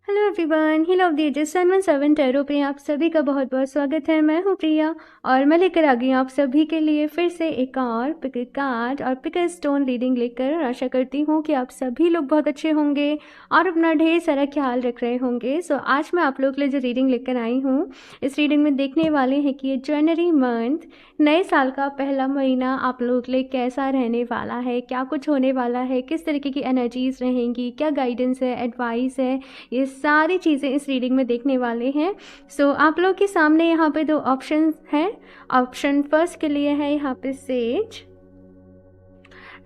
Hello everyone, heal of the ages 717 tarot पे आप सभी का बहुत बहुत स्वागत है। मैं हूँ प्रिया और मैं लेकर आ गई हूँ आप सभी के लिए फिर से एक और पिक कार्ड और पिक स्टोन रीडिंग लेकर। आशा करती हूँ कि आप सभी लोग बहुत अच्छे होंगे और अपना ढेर सारा ख्याल रख रहे होंगे। सो आज मैं आप लोग के लिए जो रीडिंग लेकर आई हूँ, इस रीडिंग में देखने वाले हैं कि ये जनवरी मंथ, नए साल का पहला महीना आप लोग के लिए कैसा रहने वाला है, क्या कुछ होने वाला है, किस तरीके की एनर्जीज रहेंगी, क्या गाइडेंस है, एडवाइस है, ये सारी चीज़ें इस रीडिंग में देखने वाले हैं। सो आप लोग के सामने यहाँ पे दो ऑप्शन हैं। ऑप्शन फर्स्ट के लिए है यहाँ पे सेज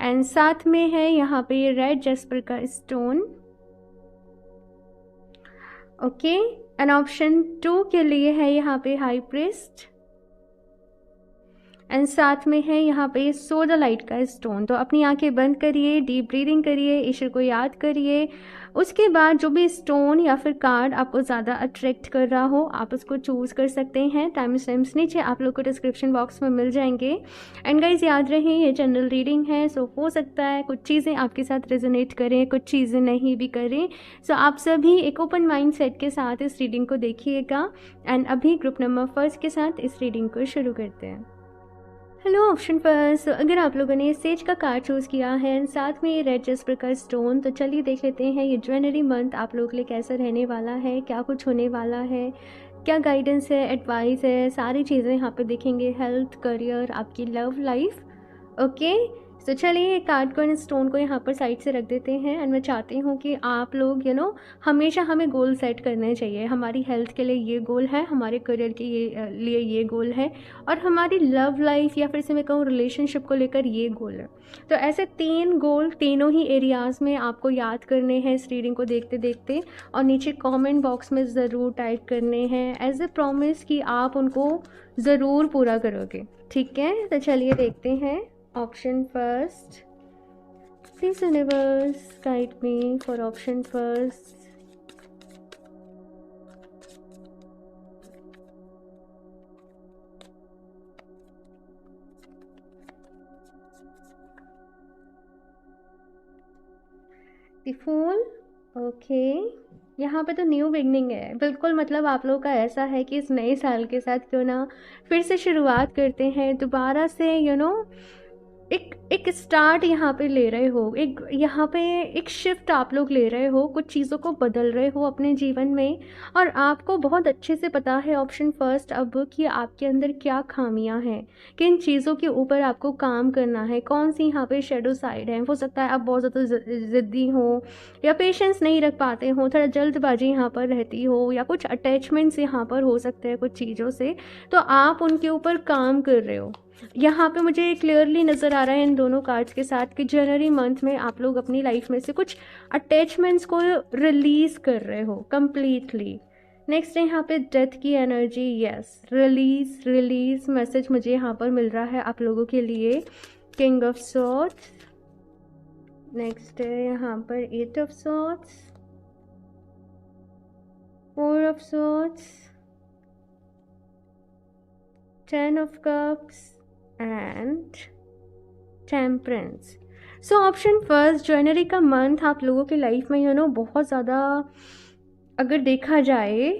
एंड साथ में है यहाँ पे ये रेड जस्पर का स्टोन। ओके, एंड ऑप्शन 2 के लिए है यहाँ पे हाई प्रिस्ट एंड साथ में है यहाँ पे सोडालाइट का स्टोन। तो अपनी आंखें बंद करिए, डीप ब्रीदिंग करिए, ईश्वर को याद करिए। उसके बाद जो भी स्टोन या फिर कार्ड आपको ज़्यादा अट्रैक्ट कर रहा हो, आप उसको चूज़ कर सकते हैं। टाइम स्टैम्प्स नीचे आप लोग को डिस्क्रिप्शन बॉक्स में मिल जाएंगे। एंड गाइज याद रहे ये जनरल रीडिंग है, सो हो सकता है कुछ चीज़ें आपके साथ रेजोनेट करें, कुछ चीज़ें नहीं भी करें। सो आप सभी एक ओपन माइंड सेट के साथ इस रीडिंग को देखिएगा। एंड अभी ग्रुप नंबर फर्स्ट के साथ इस रीडिंग को शुरू करते हैं। हेलो ऑप्शन फर्स्ट, अगर आप लोगों ने सेज का कार्ड चूज़ किया है साथ में ये रेड जस्पर का स्टोन, तो चलिए देख लेते हैं ये जनवरी मंथ आप लोगों के लिए कैसा रहने वाला है, क्या कुछ होने वाला है, क्या गाइडेंस है, एडवाइस है, सारी चीज़ें यहाँ पे देखेंगे। हेल्थ, करियर, आपकी लव लाइफ। ओके, तो चलिए कार्ड को, इन स्टोन को यहाँ पर साइड से रख देते हैं। एंड मैं चाहती हूँ कि आप लोग हमेशा हमें गोल सेट करने चाहिए। हमारी हेल्थ के लिए ये गोल है, हमारे करियर के लिए ये गोल है, और हमारी लव लाइफ या फिर से मैं कहूँ रिलेशनशिप को लेकर ये गोल है। तो ऐसे 3 गोल तीनों ही एरियाज़ में आपको याद करने हैं इस रीडिंग को देखते देखते, और नीचे कमेंट बॉक्स में ज़रूर टाइप करने हैं एज ए प्रॉमिस कि आप उनको ज़रूर पूरा करोगे। ठीक है, तो चलिए देखते हैं। Option first, please universe guide me for option first. The Fool. Okay, यहाँ पे तो न्यू बिगनिंग है बिल्कुल। मतलब आप लोगों का ऐसा है कि इस नए साल के साथ क्यों ना फिर से शुरुआत करते हैं दोबारा से। एक स्टार्ट यहाँ पे ले रहे हो, एक यहाँ पे एक शिफ्ट आप लोग ले रहे हो, कुछ चीज़ों को बदल रहे हो अपने जीवन में। और आपको बहुत अच्छे से पता है ऑप्शन फर्स्ट अब कि आपके अंदर क्या खामियां हैं, किन चीज़ों के ऊपर आपको काम करना है, कौन सी यहाँ पे शेडो साइड है। हो सकता है आप बहुत ज़्यादा ज़िद्दी हो या पेशेंस नहीं रख पाते हो, थोड़ा जल्दबाजी यहाँ पर रहती हो, या कुछ अटैचमेंट्स यहाँ पर हो सकते हैं कुछ चीज़ों से, तो आप उनके ऊपर काम कर रहे हो। यहाँ पे मुझे क्लियरली नज़र आ रहा है इन दोनों कार्ड्स के साथ कि जनवरी मंथ में आप लोग अपनी लाइफ में से कुछ अटैचमेंट्स को रिलीज़ कर रहे हो कम्प्लीटली। नेक्स्ट है यहाँ पे डेथ की energy. Yes, release release message मुझे यहाँ पर मिल रहा है आप लोगों के लिए। King of swords. नेक्स्ट है यहाँ पर 8 of swords, 4 of swords, 10 of cups and temperance. So option first, जनवरी का मंथ आप लोगों की लाइफ में बहुत ज़्यादा अगर देखा जाए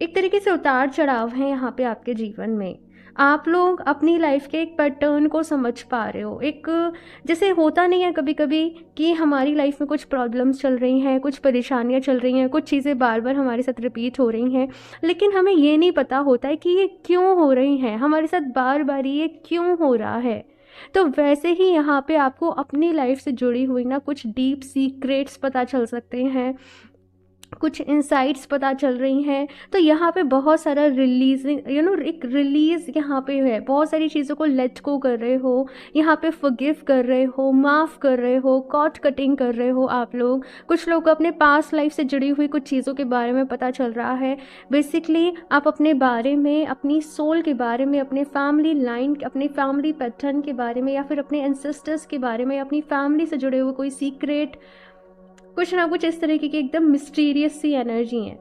एक तरीके से उतार चढ़ाव है यहाँ पे आपके जीवन में। आप लोग अपनी लाइफ के एक पैटर्न को समझ पा रहे हो। एक जैसे होता नहीं है कभी कभी कि हमारी लाइफ में कुछ प्रॉब्लम्स चल रही हैं, कुछ परेशानियां चल रही हैं, कुछ चीज़ें बार बार हमारे साथ रिपीट हो रही हैं, लेकिन हमें ये नहीं पता होता है कि ये क्यों हो रही हैं हमारे साथ बार बार, ये क्यों हो रहा है। तो वैसे ही यहाँ पे आपको अपनी लाइफ से जुड़ी हुई ना कुछ डीप सीक्रेट्स पता चल सकते हैं, कुछ इंसाइट्स पता चल रही हैं। तो यहाँ पे बहुत सारा रिलीजिंग एक रिलीज यहाँ पे है। बहुत सारी चीज़ों को लेट गो कर रहे हो, यहाँ पे फॉरगिव कर रहे हो, माफ़ कर रहे हो, कॉट कटिंग कर रहे हो आप लोग। कुछ लोग अपने पास्ट लाइफ से जुड़ी हुई कुछ चीज़ों के बारे में पता चल रहा है। बेसिकली आप अपने बारे में, अपनी सोल के बारे में, अपने फैमिली लाइन, अपने फैमिली पैटर्न के बारे में, या फिर अपने एंसेस्टर्स के बारे में, अपनी फैमिली से जुड़े हुए कोई सीक्रेट, कुछ ना कुछ इस तरीके की एकदम मिस्टीरियस सी एनर्जी है।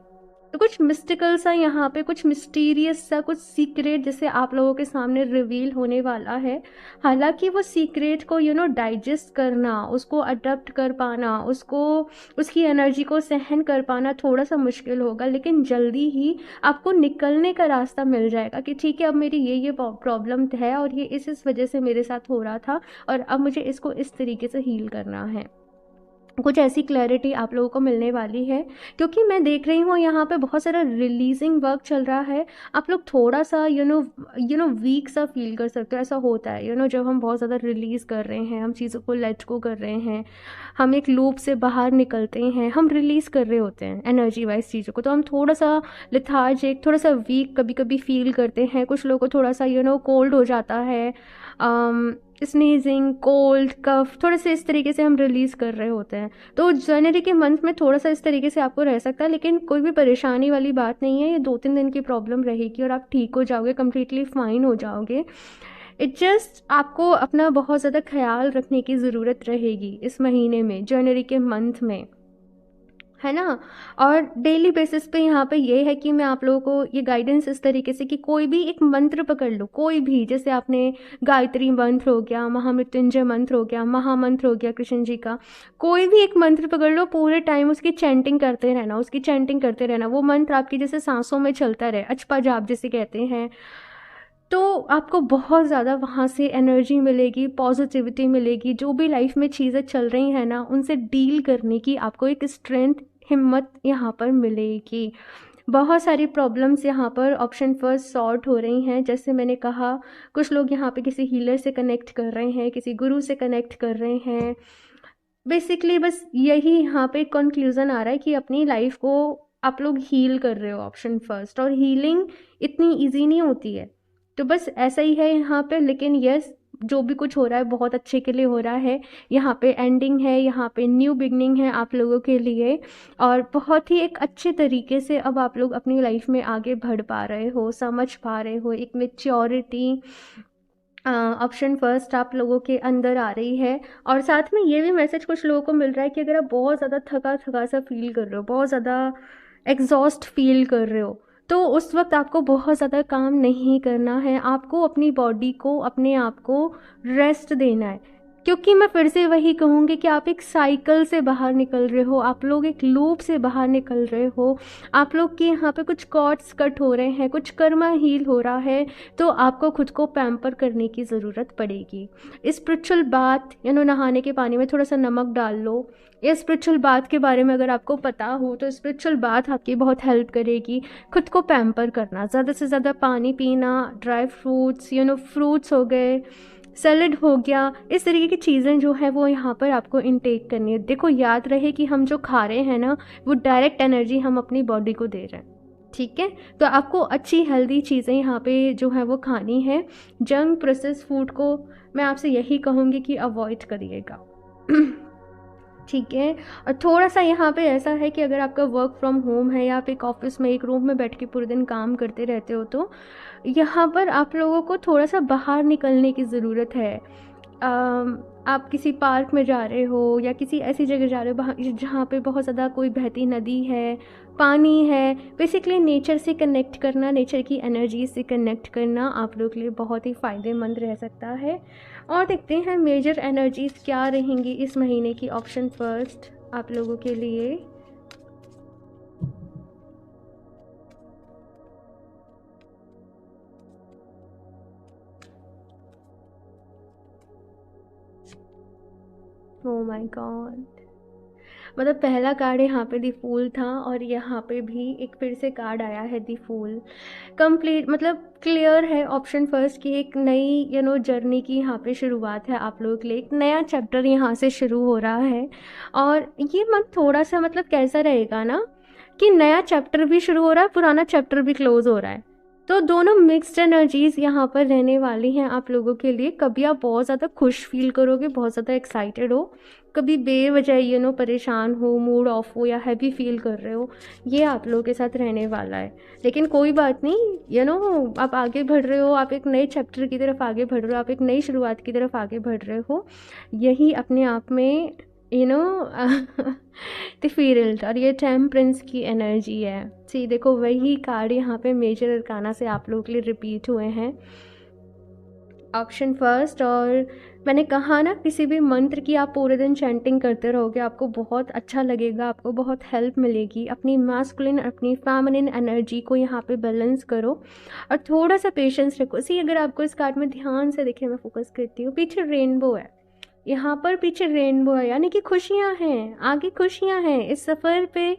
तो कुछ मिस्टिकल सा यहाँ पे, कुछ मिस्टीरियस सा, कुछ सीक्रेट जैसे आप लोगों के सामने रिवील होने वाला है। हालांकि वो सीक्रेट को डाइजेस्ट करना, उसको अडॉप्ट कर पाना, उसको उसकी एनर्जी को सहन कर पाना थोड़ा सा मुश्किल होगा, लेकिन जल्दी ही आपको निकलने का रास्ता मिल जाएगा कि ठीक है, अब मेरी ये प्रॉब्लम है और ये इस वजह से मेरे साथ हो रहा था और अब मुझे इसको इस तरीके से हील करना है। कुछ ऐसी क्लैरिटी आप लोगों को मिलने वाली है, क्योंकि मैं देख रही हूँ यहाँ पे बहुत सारा रिलीजिंग वर्क चल रहा है। आप लोग थोड़ा सा वीक सा फील कर सकते हो, ऐसा होता है जब हम बहुत ज़्यादा रिलीज़ कर रहे हैं, हम चीज़ों को लेट गो कर रहे हैं, हम एक लूप से बाहर निकलते हैं, हम रिलीज़ कर रहे होते हैं एनर्जी वाइज चीज़ों को, तो हम थोड़ा सा लिथार्जिक, थोड़ा सा वीक कभी कभी फील करते हैं। कुछ लोगों को थोड़ा सा कोल्ड हो जाता है, स्नीजिंग, कोल्ड, कफ, थोड़े से इस तरीके से हम रिलीज़ कर रहे होते हैं। तो जनवरी के मंथ में थोड़ा सा इस तरीके से आपको रह सकता है, लेकिन कोई भी परेशानी वाली बात नहीं है। ये 2-3 दिन की प्रॉब्लम रहेगी और आप ठीक हो जाओगे, कम्प्लीटली फाइन हो जाओगे। इट जस्ट आपको अपना बहुत ज़्यादा ख्याल रखने की ज़रूरत रहेगी इस महीने में, जनवरी के मंथ में, है ना। और डेली बेसिस पे यहाँ पे ये है कि मैं आप लोगों को ये गाइडेंस इस तरीके से कि कोई भी एक मंत्र पकड़ लो, कोई भी, जैसे आपने गायत्री मंत्र हो गया, महामृत्युंजय मंत्र हो गया, महामंत्र हो गया कृष्ण जी का, कोई भी एक मंत्र पकड़ लो, पूरे टाइम उसकी चैंटिंग करते रहना, उसकी चैंटिंग करते रहना। वो मंत्र आपकी जैसे सांसों में चलता रहे, अचपा जाप जिसे कहते हैं, तो आपको बहुत ज़्यादा वहाँ से एनर्जी मिलेगी, पॉजिटिविटी मिलेगी। जो भी लाइफ में चीज़ें चल रही हैं ना, उनसे डील करने की आपको एक स्ट्रेंथ, हिम्मत यहाँ पर मिलेगी। बहुत सारी प्रॉब्लम्स यहाँ पर ऑप्शन फर्स्ट सॉर्ट हो रही हैं। जैसे मैंने कहा, कुछ लोग यहाँ पे किसी हीलर से कनेक्ट कर रहे हैं, किसी गुरु से कनेक्ट कर रहे हैं। बेसिकली बस यही यहाँ पे कंक्लूज़न आ रहा है कि अपनी लाइफ को आप लोग हील कर रहे हो, ऑप्शन फर्स्ट। और हीलिंग इतनी ईजी नहीं होती है, तो बस ऐसा ही है यहाँ पे। लेकिन यस, जो भी कुछ हो रहा है बहुत अच्छे के लिए हो रहा है। यहाँ पे एंडिंग है, यहाँ पे न्यू बिगनिंग है आप लोगों के लिए, और बहुत ही एक अच्छे तरीके से अब आप लोग अपनी लाइफ में आगे बढ़ पा रहे हो, समझ पा रहे हो। एक मैच्योरिटी ऑप्शन फर्स्ट आप लोगों के अंदर आ रही है। और साथ में ये भी मैसेज कुछ लोगों को मिल रहा है कि अगर आप बहुत ज़्यादा थका थका सा फील कर रहे हो, बहुत ज़्यादा एग्जॉस्ट फील कर रहे हो, तो उस वक्त आपको बहुत ज़्यादा काम नहीं करना है। आपको अपनी बॉडी को, अपने आप को रेस्ट देना है। क्योंकि मैं फिर से वही कहूँगी कि आप एक साइकिल से बाहर निकल रहे हो, आप लोग एक लूप से बाहर निकल रहे हो। आप लोग के यहाँ पे कुछ कॉर्ड्स कट हो रहे हैं, कुछ कर्मा हील हो रहा है, तो आपको खुद को पैम्पर करने की ज़रूरत पड़ेगी। स्पिरिचुअल बात, नहाने के पानी में थोड़ा सा नमक डाल लो। ये स्पिरिचुअल बात के बारे में अगर आपको पता हो तो स्पिरिचुअल बात आपकी बहुत हेल्प करेगी। खुद को पैम्पर करना, ज़्यादा से ज़्यादा पानी पीना, ड्राई फ्रूट्स, फ्रूट्स हो गए, सैलड हो गया, इस तरीके की चीज़ें जो है वो यहाँ पर आपको इनटेक करनी है। देखो, याद रहे कि हम जो खा रहे हैं ना, वो डायरेक्ट एनर्जी हम अपनी बॉडी को दे रहे हैं, ठीक है। तो आपको अच्छी हेल्दी चीज़ें यहाँ पे जो है वो खानी है। जंक प्रोसेस फूड को मैं आपसे यही कहूँगी कि अवॉइड करिएगा, ठीक है। और थोड़ा सा यहाँ पे ऐसा है कि अगर आपका वर्क फ्रॉम होम है या आप एक ऑफिस में एक रूम में बैठ के पूरे दिन काम करते रहते हो, तो यहाँ पर आप लोगों को थोड़ा सा बाहर निकलने की ज़रूरत है। आप किसी पार्क में जा रहे हो या किसी ऐसी जगह जा रहे हो जहाँ पे बहुत ज़्यादा कोई बहती नदी है, पानी है। बेसिकली नेचर से कनेक्ट करना, नेचर की एनर्जी से कनेक्ट करना आप लोग के लिए बहुत ही फ़ायदेमंद रह सकता है। और देखते हैं मेजर एनर्जीज क्या रहेंगी इस महीने की, ऑप्शन फर्स्ट आप लोगों के लिए। ओह माय गॉड, मतलब पहला कार्ड यहाँ पे दी फूल था और यहाँ पे भी एक फिर से कार्ड आया है दी फूल। कंप्लीट, मतलब क्लियर है ऑप्शन फर्स्ट की एक नई जर्नी की यहाँ पे शुरुआत है आप लोगों के लिए। एक नया चैप्टर यहाँ से शुरू हो रहा है। और ये मंथ थोड़ा सा मतलब कैसा रहेगा ना कि नया चैप्टर भी शुरू हो रहा है, पुराना चैप्टर भी क्लोज हो रहा है, तो दोनों मिक्स्ड एनर्जीज़ यहाँ पर रहने वाली हैं आप लोगों के लिए। कभी आप बहुत ज़्यादा खुश फील करोगे, बहुत ज़्यादा एक्साइटेड हो, कभी बेवजह परेशान हो, मूड ऑफ हो या हैवी फील कर रहे हो, ये आप लोगों के साथ रहने वाला है। लेकिन कोई बात नहीं, आप आगे बढ़ रहे हो, आप एक नए चैप्टर की तरफ आगे बढ़ रहे हो, आप एक नई शुरुआत की तरफ आगे बढ़ रहे हो। यही अपने आप में यू नो द फील्ड, और ये टेम्परेंस की एनर्जी है। सी देखो, वही कार्ड यहाँ पे मेजर अरकाना से आप लोगों के लिए रिपीट हुए हैं। ऑप्शन फर्स्ट, और मैंने कहा ना, किसी भी मंत्र की आप पूरे दिन चैंटिंग करते रहोगे, आपको बहुत अच्छा लगेगा, आपको बहुत हेल्प मिलेगी। अपनी मैस्कुलिन, अपनी फेमिनिन एनर्जी को यहाँ पे बैलेंस करो और थोड़ा सा पेशेंस रखो। सी अगर आपको इस कार्ड में ध्यान से देखिए, मैं फोकस करती हूँ, पीछे रेनबो है, यहाँ पर पीछे रेनबो है, यानी कि खुशियाँ हैं, आगे खुशियाँ हैं, इस सफ़र पे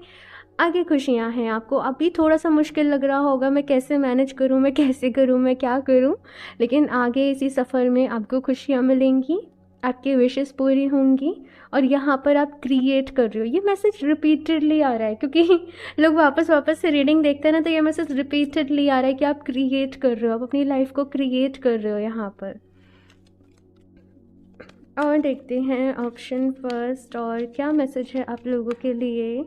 आगे खुशियाँ हैं। आपको अभी थोड़ा सा मुश्किल लग रहा होगा, मैं कैसे मैनेज करूँ, मैं कैसे करूँ, मैं क्या करूँ, लेकिन आगे इसी सफ़र में आपको खुशियाँ मिलेंगी, आपकी विशेस पूरी होंगी। और यहाँ पर आप क्रिएट कर रहे हो, ये मैसेज रिपीटेडली आ रहा है, क्योंकि लोग वापस वापस से रीडिंग देखते हैं ना, तो ये मैसेज रिपीटेडली आ रहा है कि आप क्रिएट कर रहे हो, आप अपनी लाइफ को क्रिएट कर रहे हो यहाँ पर। और देखते हैं ऑप्शन फर्स्ट और क्या मैसेज है आप लोगों के लिए।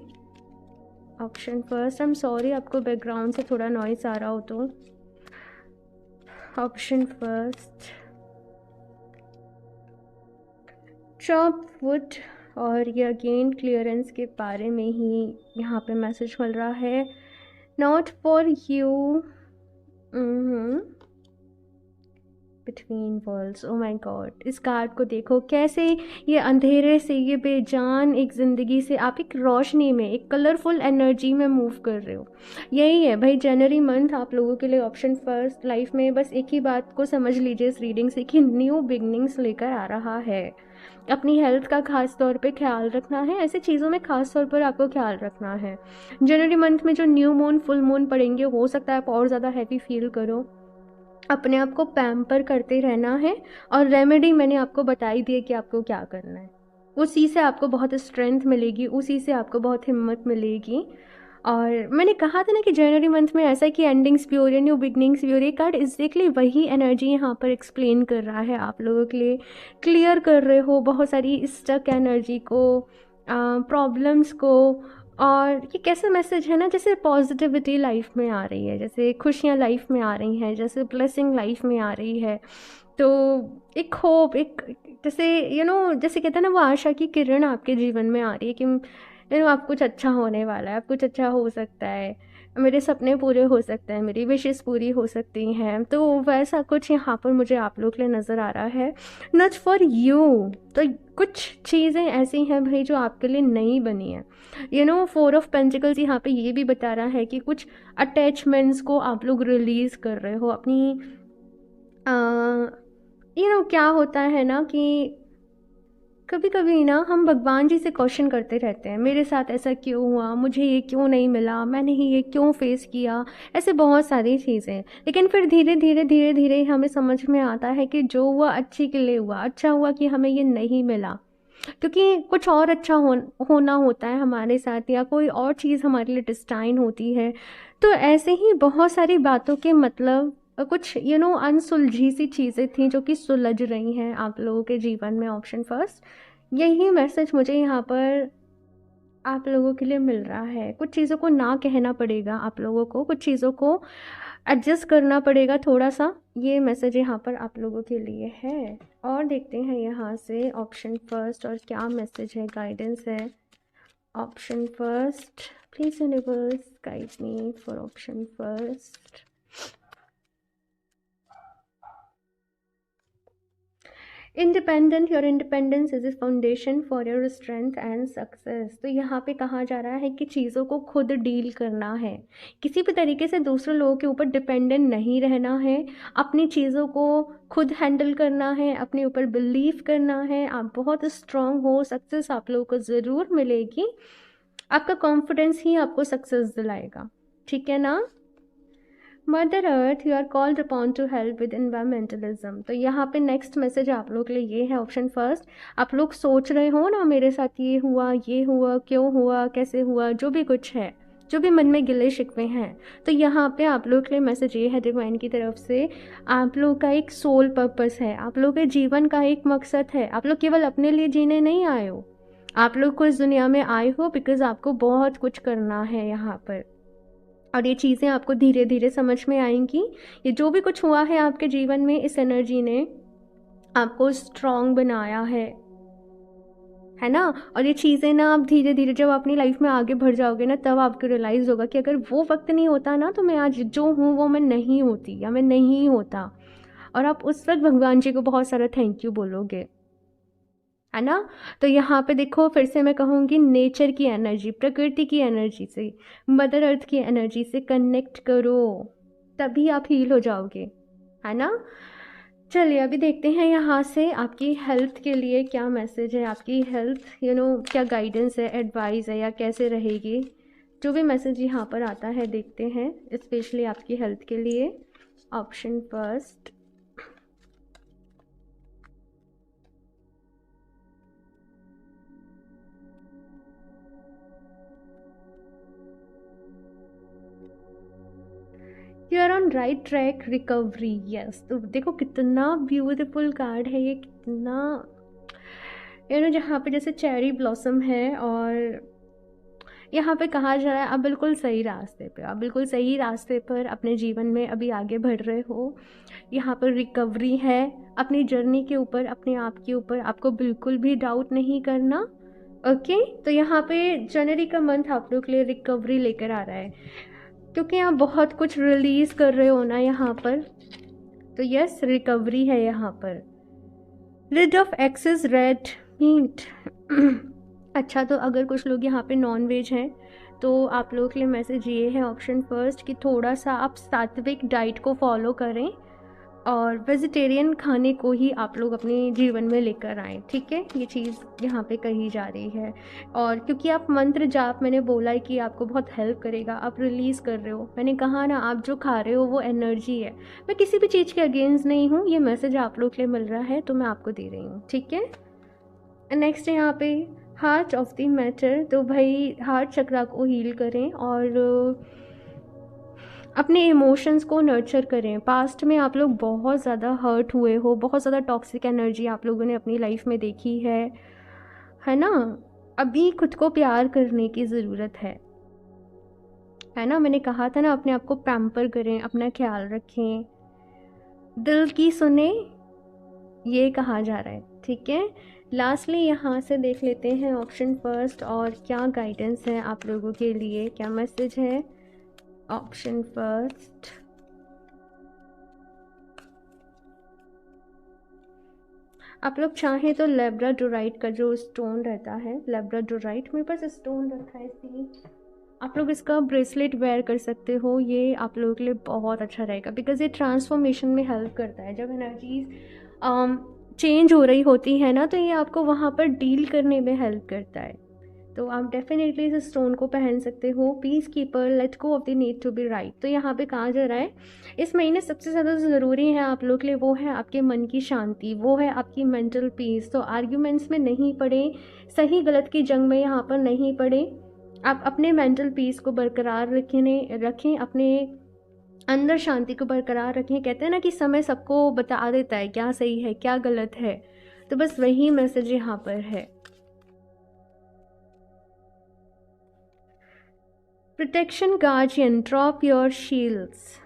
Option first, I am sorry आपको बैकग्राउंड से थोड़ा नॉइस आ रहा हो तो। ऑप्शन फर्स्ट, चॉप वुड, और ये अगेन क्लियरेंस के बारे में ही यहाँ पे मैसेज मिल रहा है। Not for you, between worlds. Oh my god, इस कार्ड को देखो कैसे ये अंधेरे से, ये बेजान एक ज़िंदगी से आप एक रोशनी में, एक कलरफुल एनर्जी में मूव कर रहे हो। यही है भाई, जनवरी मंथ आप लोगों के लिए ऑप्शन फर्स्ट लाइफ में बस एक ही बात को समझ लीजिए इस रीडिंग से, कि न्यू बिगनिंग्स लेकर आ रहा है। अपनी हेल्थ का खास तौर पे ख्याल रखना है, ऐसे चीज़ों में खास तौर पर आपको ख्याल रखना है। जनवरी मंथ में जो न्यू मून, फुल मून पड़ेंगे, हो सकता है आप और ज़्यादा हैवी फील करो। अपने आप को पैम्पर करते रहना है, और रेमेडी मैंने आपको बताई दी है कि आपको क्या करना है। उसी से आपको बहुत स्ट्रेंथ मिलेगी, उसी से आपको बहुत हिम्मत मिलेगी। और मैंने कहा था ना कि जनवरी मंथ में ऐसा है कि एंडिंग्स भी हो रही है, न्यू बिगनिंग्स भी हो रही है। कार्ड एग्जैक्टली वही एनर्जी यहाँ पर एक्सप्लेन कर रहा है आप लोगों के लिए। क्लियर कर रहे हो बहुत सारी स्टक एनर्जी को, प्रॉब्लम्स को। और ये कैसा मैसेज है ना, जैसे पॉजिटिविटी लाइफ में आ रही है, जैसे खुशियाँ लाइफ में आ रही हैं, जैसे ब्लेसिंग लाइफ में आ रही है। तो एक होप, एक जैसे जैसे कहते हैं ना, वो आशा की किरण आपके जीवन में आ रही है कि आप कुछ अच्छा होने वाला है, अब कुछ अच्छा हो सकता है, मेरे सपने पूरे हो सकते हैं, मेरी विशेस पूरी हो सकती हैं। तो वैसा कुछ यहाँ पर मुझे आप लोग के लिए नज़र आ रहा है। नॉट फॉर यू, तो कुछ चीज़ें ऐसी हैं भाई जो आपके लिए नहीं बनी है। फोर ऑफ पेंटिकल्स यहाँ पे ये भी बता रहा है कि कुछ अटैचमेंट्स को आप लोग रिलीज़ कर रहे हो अपनी। क्या होता है ना कि कभी कभी ना हम भगवान जी से क्वेश्चन करते रहते हैं, मेरे साथ ऐसा क्यों हुआ, मुझे ये क्यों नहीं मिला, मैंने ही ये क्यों फेस किया, ऐसे बहुत सारी चीज़ें। लेकिन फिर धीरे धीरे धीरे धीरे हमें समझ में आता है कि जो हुआ अच्छे के लिए हुआ, अच्छा हुआ कि हमें ये नहीं मिला, क्योंकि कुछ और अच्छा होना होता है हमारे साथ, या कोई और चीज़ हमारे लिए डिस्टाइन होती है। तो ऐसे ही बहुत सारी बातों के मतलब कुछ अनसुलझी सी चीज़ें थी जो कि सुलझ रही हैं आप लोगों के जीवन में। ऑप्शन फर्स्ट, यही मैसेज मुझे यहाँ पर आप लोगों के लिए मिल रहा है। कुछ चीज़ों को ना कहना पड़ेगा आप लोगों को, कुछ चीज़ों को एडजस्ट करना पड़ेगा थोड़ा सा। ये मैसेज यहाँ पर आप लोगों के लिए है। और देखते हैं यहाँ से ऑप्शन फर्स्ट और क्या मैसेज है, गाइडेंस है। Option first, please universe guide me for option first. Independent, your independence is a foundation for your strength and success. तो यहाँ पे कहा जा रहा है कि चीज़ों को खुद डील करना है, किसी भी तरीके से दूसरे लोगों के ऊपर डिपेंडेंट नहीं रहना है, अपनी चीज़ों को खुद हैंडल करना है, अपने ऊपर बिलीव करना है। आप बहुत स्ट्रांग हो, सक्सेस आप लोगों को ज़रूर मिलेगी, आपका कॉन्फिडेंस ही आपको सक्सेस दिलाएगा, ठीक है ना। Mother earth, you are called upon to help with environmentalism. तो यहाँ पे नेक्स्ट मैसेज आप लोग के लिए ये है, ऑप्शन फर्स्ट। आप लोग सोच रहे हो ना, मेरे साथ ये हुआ, क्यों हुआ, कैसे हुआ, जो भी कुछ है, जो भी मन में गिले शिकवे हैं, तो यहाँ पे आप लोग के लिए मैसेज ये है डिवाइन की तरफ से, आप लोग का एक सोल पर्पस है, आप लोग के जीवन का एक मकसद है। आप लोग केवल अपने लिए जीने नहीं आए हो, आप लोग को इस दुनिया में आए हो बिकॉज आपको बहुत कुछ करना है यहाँ पर। और ये चीज़ें आपको धीरे धीरे समझ में आएंगी। ये जो भी कुछ हुआ है आपके जीवन में, इस एनर्जी ने आपको स्ट्रॉन्ग बनाया है, है ना। और ये चीज़ें ना आप धीरे धीरे जब अपनी लाइफ में आगे बढ़ जाओगे ना, तब आपको रियलाइज़ होगा कि अगर वो वक्त नहीं होता ना, तो मैं आज जो हूँ वो मैं नहीं होती, या मैं नहीं होता। और आप उस वक्त भगवान जी को बहुत सारा थैंक यू बोलोगे, है ना। तो यहाँ पे देखो, फिर से मैं कहूँगी, नेचर की एनर्जी, प्रकृति की एनर्जी से, मदर अर्थ की एनर्जी से कनेक्ट करो, तभी आप हील हो जाओगे, है ना। चलिए अभी देखते हैं यहाँ से आपकी हेल्थ के लिए क्या मैसेज है, आपकी हेल्थ क्या गाइडेंस है, एडवाइस है, या कैसे रहेगी। जो भी मैसेज यहाँ पर आता है देखते हैं, स्पेशली आपकी हेल्थ के लिए। Option first, you are on right track, recovery, yes. तो देखो कितना ब्यूटीफुल कार्ड है ये, कितना जहाँ पे जैसे चेरी ब्लॉसम है, और यहाँ पे कहा जा रहा है आप बिल्कुल सही रास्ते पे, आप बिल्कुल सही रास्ते पर अपने जीवन में अभी आगे बढ़ रहे हो। यहाँ पर रिकवरी है, अपनी जर्नी के ऊपर, अपने आप के ऊपर आपको बिल्कुल भी डाउट नहीं करना। ओके, तो यहाँ पे जनवरी का मंथ आप लोग के लिए रिकवरी लेकर आ रहा है, क्योंकि आप बहुत कुछ रिलीज़ कर रहे हो ना यहाँ पर। तो यस, रिकवरी है यहाँ पर। Rid of excess red meat. अच्छा, तो अगर कुछ लोग यहाँ पे नॉन वेज हैं, तो आप लोगों के लिए मैसेज ये है, ऑप्शन फर्स्ट, कि थोड़ा सा आप सात्विक डाइट को फॉलो करें और वेजिटेरियन खाने को ही आप लोग अपने जीवन में लेकर आएँ, ठीक है। ये चीज़ यहाँ पे कही जा रही है। और क्योंकि आप मंत्र जाप, मैंने बोला है कि आपको बहुत हेल्प करेगा, आप रिलीज़ कर रहे हो, मैंने कहा ना, आप जो खा रहे हो वो एनर्जी है। मैं किसी भी चीज़ के अगेंस्ट नहीं हूँ, ये मैसेज आप लोग के लिए मिल रहा है तो मैं आपको दे रही हूँ, ठीक है। नेक्स्ट यहाँ पे हार्ट ऑफ द मैटर, तो भाई हार्ट चक्रा को हील करें और अपने इमोशंस को नर्चर करें। पास्ट में आप लोग बहुत ज़्यादा हर्ट हुए हो, बहुत ज़्यादा टॉक्सिक एनर्जी आप लोगों ने अपनी लाइफ में देखी है ना। अभी खुद को प्यार करने की ज़रूरत है ना। मैंने कहा था ना, अपने आप को पैम्पर करें, अपना ख्याल रखें, दिल की सुने, ये कहा जा रहा है, ठीक है। लास्टली यहाँ से देख लेते हैं ऑप्शन फर्स्ट, और क्या गाइडेंस है आप लोगों के लिए, क्या मैसेज है। ऑप्शन फर्स्ट, आप लोग चाहें तो लैब्राडोराइट का जो स्टोन रहता है, लैब्राडोराइट मेरे पास स्टोन रखा है, इसलिए आप लोग इसका ब्रेसलेट वेयर कर सकते हो। ये आप लोगों के लिए बहुत अच्छा रहेगा, बिकॉज ये ट्रांसफॉर्मेशन में हेल्प करता है। जब एनर्जीज चेंज हो रही होती है ना, तो ये आपको वहाँ पर डील करने में हेल्प करता है। तो आप डेफिनेटली इस स्टोन को पहन सकते हो। Peacekeeper, let go of the need to be right. तो यहाँ पे कहा जा रहा है इस महीने सबसे ज़्यादा ज़रूरी है आप लोग के लिए, वो है आपके मन की शांति, वो है आपकी मेंटल पीस। तो आर्ग्यूमेंट्स में नहीं पड़े, सही गलत की जंग में यहाँ पर नहीं पड़े। आप अपने मेंटल पीस को बरकरार रखें, अपने अंदर शांति को बरकरार रखें। कहते हैं ना कि समय सबको बता देता है क्या सही है क्या गलत है, तो बस वही मैसेज यहाँ पर है। Protection guardian, drop your shields.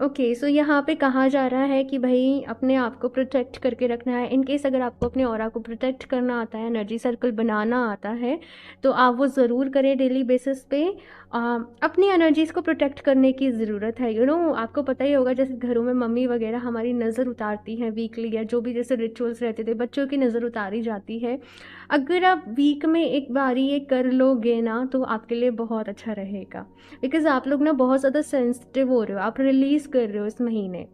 Okay, so यहाँ पे कहा जा रहा है कि भाई अपने आप को प्रोटेक्ट करके रखना है। इनकेस अगर आपको अपने ऑरा को प्रोटेक्ट करना आता है, एनर्जी सर्कल बनाना आता है, तो आप वो ज़रूर करें डेली बेसिस पे। अपनी एनर्जीज़ को प्रोटेक्ट करने की ज़रूरत है। आपको पता ही होगा, जैसे घरों में मम्मी वगैरह हमारी नज़र उतारती हैं वीकली, या जो भी जैसे रिचुअल्स रहते थे, बच्चों की नज़र उतारी जाती है। अगर आप वीक में एक बारी ये कर लोगे ना, तो आपके लिए बहुत अच्छा रहेगा, बिकॉज़ आप लोग ना बहुत ज़्यादा सेंसिटिव हो रहे हो, आप रिलीज़ कर रहे हो इस महीने।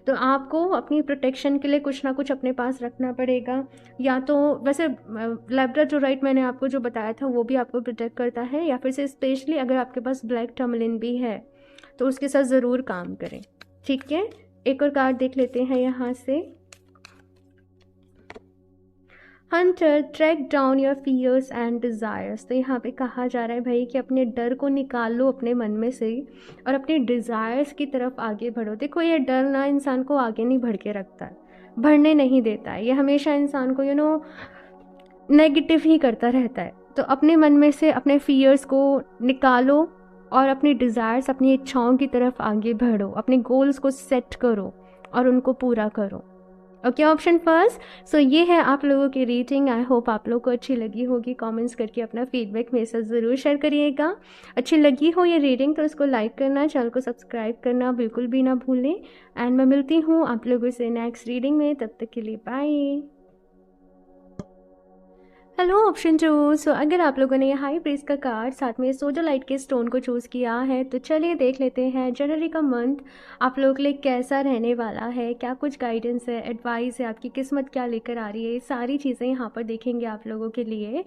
तो आपको अपनी प्रोटेक्शन के लिए कुछ ना कुछ अपने पास रखना पड़ेगा। या तो वैसे लैब्राडोराइट मैंने आपको जो बताया था वो भी आपको प्रोटेक्ट करता है, या फिर से स्पेशली अगर आपके पास ब्लैक टर्मलिन भी है तो उसके साथ ज़रूर काम करें, ठीक है। एक और कार्ड देख लेते हैं यहाँ से। Hunter, track down your fears and desires. तो यहाँ पे कहा जा रहा है भाई कि अपने डर को निकाल लो अपने मन में से, और अपने डिज़ायर्स की तरफ आगे बढ़ो। देखो, ये डर ना इंसान को आगे नहीं बढ़ के रखता है, बढ़ने नहीं देता है। ये हमेशा इंसान को नेगेटिव ही करता रहता है। तो अपने मन में से अपने फियर्स को निकालो और अपनी डिज़ायर्स, अपनी इच्छाओं की तरफ आगे बढ़ो, अपने गोल्स को सेट करो और उनको पूरा करो, ओके, ऑप्शन फर्स्ट। सो ये है आप लोगों की रीडिंग। आई होप आप लोग को अच्छी लगी होगी। कमेंट्स करके अपना फीडबैक मेरे साथ ज़रूर शेयर करिएगा। अच्छी लगी हो ये रीडिंग तो इसको लाइक करना, चैनल को सब्सक्राइब करना बिल्कुल भी ना भूलें। एंड मैं मिलती हूँ आप लोगों से नेक्स्ट रीडिंग में, तब तक के लिए बाय। Hello option 2। सो अगर आप लोगों ने ये हाई प्रीस्ट का कार्ड साथ में सोजोलाइट के स्टोन को चूज़ किया है तो चलिए देख लेते हैं जनवरी का मंथ आप लोगों के लिए कैसा रहने वाला है, क्या कुछ गाइडेंस है, एडवाइस है, आपकी किस्मत क्या लेकर आ रही है, ये सारी चीज़ें यहाँ पर देखेंगे आप लोगों के लिए।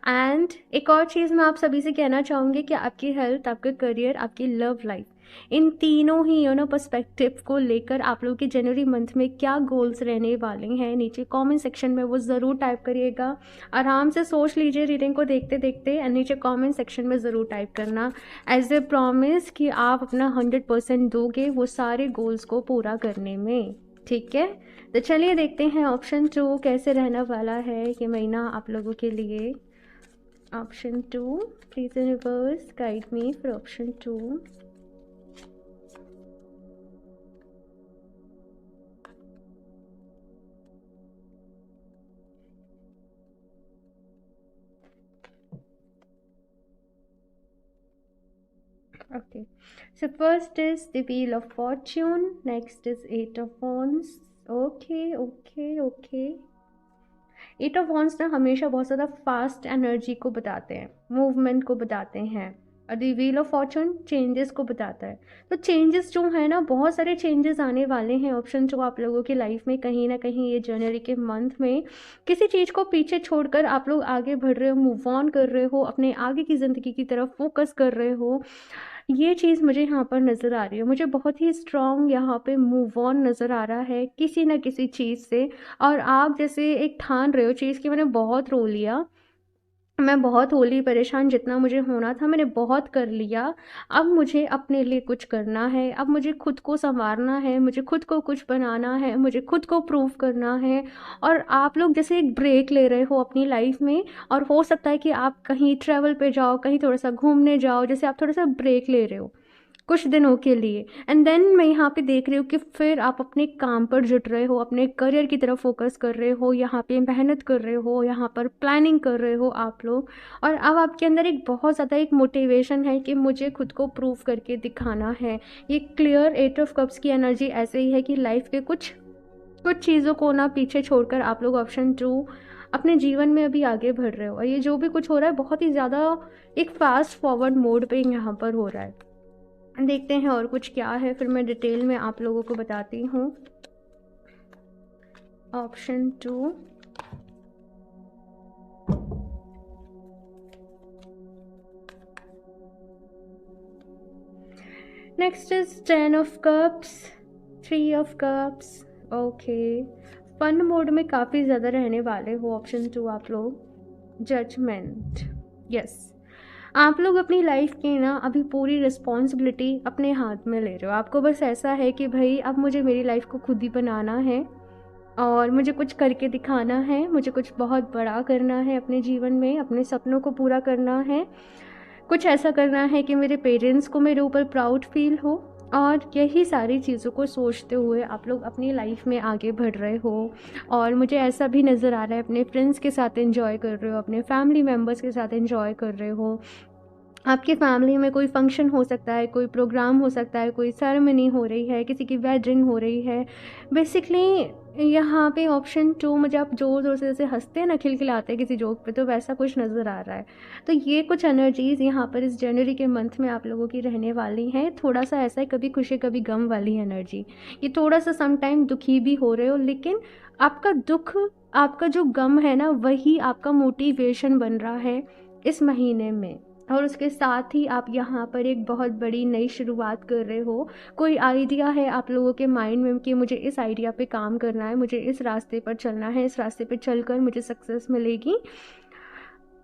एंड एक और चीज़ मैं आप सभी से कहना चाहूँगी कि आपकी हेल्थ, आपका करियर, आपकी लव लाइफ, इन तीनों ही पर्सपेक्टिव को लेकर आप लोगों के जनवरी मंथ में क्या गोल्स रहने वाले हैं, नीचे कमेंट सेक्शन में वो ज़रूर टाइप करिएगा। आराम से सोच लीजिए रीडिंग को देखते देखते, एंड नीचे कमेंट सेक्शन में ज़रूर टाइप करना एज ए प्रॉमिस कि आप अपना 100% दोगे वो सारे गोल्स को पूरा करने में। ठीक है, तो चलिए देखते हैं ऑप्शन 2 कैसे रहने वाला है ये महीना आप लोगों के लिए। Option 2, please universe guide me for option 2। Okay, so first is the Wheel of Fortune, next is Eight of Wands. Okay. Eight of wands ना हमेशा बहुत ज़्यादा फास्ट एनर्जी को बताते हैं, मूवमेंट को बताते हैं, और the wheel of Fortune changes को बताता है। तो चेंजेस जो है ना, बहुत सारे चेंजेस आने वाले हैं ऑप्शन जो आप लोगों की लाइफ में कहीं ना कहीं ये जनवरी के मंथ में किसी चीज़ को पीछे छोड़कर आप लोग आगे बढ़ रहे हो, मूव ऑन कर रहे हो, अपने आगे की ज़िंदगी की तरफ फोकस कर रहे हो। ये चीज़ मुझे यहाँ पर नज़र आ रही है, मुझे बहुत ही स्ट्रॉन्ग यहाँ पे मूव ऑन नज़र आ रहा है किसी न किसी चीज़ से। और आप जैसे एक ठान रहे हो चीज़ की, मैंने बहुत रो लिया, मैं बहुत होली परेशान, जितना मुझे होना था मैंने बहुत कर लिया, अब मुझे अपने लिए कुछ करना है, अब मुझे खुद को संवारना है, मुझे खुद को कुछ बनाना है, मुझे खुद को प्रूव करना है। और आप लोग जैसे एक ब्रेक ले रहे हो अपनी लाइफ में, और हो सकता है कि आप कहीं ट्रैवल पे जाओ, कहीं थोड़ा सा घूमने जाओ, जैसे आप थोड़ा सा ब्रेक ले रहे हो कुछ दिनों के लिए। एंड देन मैं यहाँ पे देख रही हूँ कि फिर आप अपने काम पर जुट रहे हो, अपने करियर की तरफ फोकस कर रहे हो, यहाँ पे मेहनत कर रहे हो, यहाँ पर प्लानिंग कर रहे हो आप लोग। और अब आपके अंदर एक बहुत ज़्यादा एक मोटिवेशन है कि मुझे खुद को प्रूव करके दिखाना है। ये क्लियर एट ऑफ कप्स की एनर्जी ऐसे ही है कि लाइफ के कुछ चीज़ों को ना पीछे छोड़कर आप लोग ऑप्शन 2 अपने जीवन में अभी आगे बढ़ रहे हो। और ये जो भी कुछ हो रहा है बहुत ही ज़्यादा एक फास्ट फॉरवर्ड मोड पे यहाँ पर हो रहा है। देखते हैं और कुछ क्या है, फिर मैं डिटेल में आप लोगों को बताती हूँ। Option 2, next is 10 of cups, 3 of cups. Okay, fun mode में काफ़ी ज़्यादा रहने वाले हो ऑप्शन 2 आप लोग। जजमेंट, यस, आप लोग अपनी लाइफ की ना अभी पूरी रिस्पॉन्सिबिलिटी अपने हाथ में ले रहे हो। आपको बस ऐसा है कि भाई अब मुझे मेरी लाइफ को खुद ही बनाना है और मुझे कुछ करके दिखाना है, मुझे कुछ बहुत बड़ा करना है अपने जीवन में, अपने सपनों को पूरा करना है, कुछ ऐसा करना है कि मेरे पेरेंट्स को मेरे ऊपर प्राउड फील हो। और यही सारी चीज़ों को सोचते हुए आप लोग अपनी लाइफ में आगे बढ़ रहे हो। और मुझे ऐसा भी नज़र आ रहा है अपने फ्रेंड्स के साथ एंजॉय कर रहे हो, अपने फैमिली मेम्बर्स के साथ एंजॉय कर रहे हो। आपकी फैमिली में कोई फंक्शन हो सकता है, कोई प्रोग्राम हो सकता है, कोई सेरेमनी हो रही है, किसी की वेडिंग हो रही है। बेसिकली यहाँ पे ऑप्शन 2 मुझे, आप ज़ोर ज़ोर से जैसे हंसते हैं ना, खिलखिलाते हैं किसी जोक पे, तो वैसा कुछ नज़र आ रहा है। तो ये कुछ एनर्जीज़ यहाँ पर इस जनवरी के मंथ में आप लोगों की रहने वाली हैं। थोड़ा सा ऐसा है, कभी खुशी कभी गम वाली एनर्जी। ये थोड़ा सा समटाइम दुखी भी हो रहे हो, लेकिन आपका दुख, आपका जो गम है ना, वही आपका मोटिवेशन बन रहा है इस महीने में। और उसके साथ ही आप यहाँ पर एक बहुत बड़ी नई शुरुआत कर रहे हो। कोई आइडिया है आप लोगों के माइंड में कि मुझे इस आइडिया पे काम करना है, मुझे इस रास्ते पर चलना है, इस रास्ते पे चलकर मुझे सक्सेस मिलेगी।